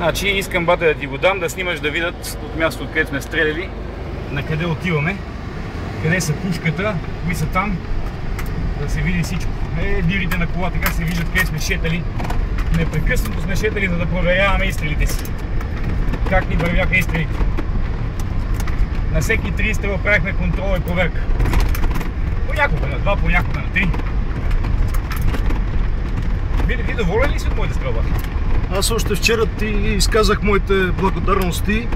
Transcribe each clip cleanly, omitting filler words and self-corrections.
Значи искам, бате, да ти го дам, да снимаш, да видят от мястото, откъдето сме стреляли, на къде отиваме, къде са пушката, кои са там, да се види всичко. Дирите на колата, как се виждат, къде сме шетали. Непрекъснато сме шетали, за да проверяваме изстрелите си. Как ни вървяха изстрелите. На всеки 3 изстрела правихме контрол и проверка. Понякога на 2, понякога на 3. Ви доволен ли си от моите стрелба? Аз още вчера ти изказах моите благодарности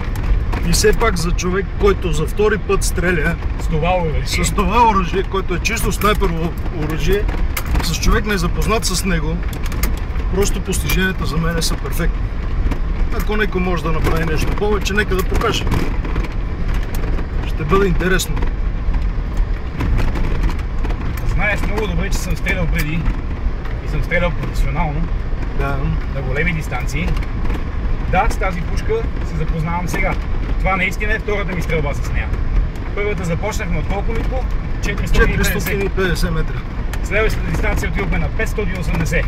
и все пак за човек, който за втори път стреля с това оръжие, което е чисто снайперово оръжие, с човек не е запознат с него, просто постиженията за мен са перфектни. Ако някой може да направи нещо повече, нека да покаже. Ще бъде интересно. Знаеш много добре, че съм стрелял преди и съм стрелял професионално. Да. На големи дистанции. Да, с тази пушка се запознавам сега. Това наистина е втората ми стрелба с нея. Първата започнахме от колко митко? 450 метра. Следващата дистанция отидохме на 580.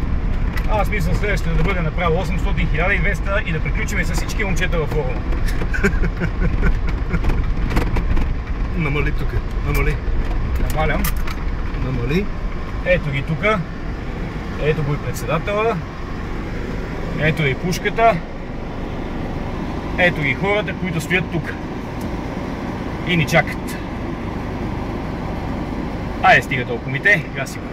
Аз мисля следващата да бъде направо 800, 1200 и да приключим с всички момчета във форума. Намали тук. Намали. Намалям. Намали. Ето ги тука. Ето го и председателя. Ето и пушката. Ето ги хората, които стоят тук. И ни чакат. Айде, стига толкова мите. Гаси го.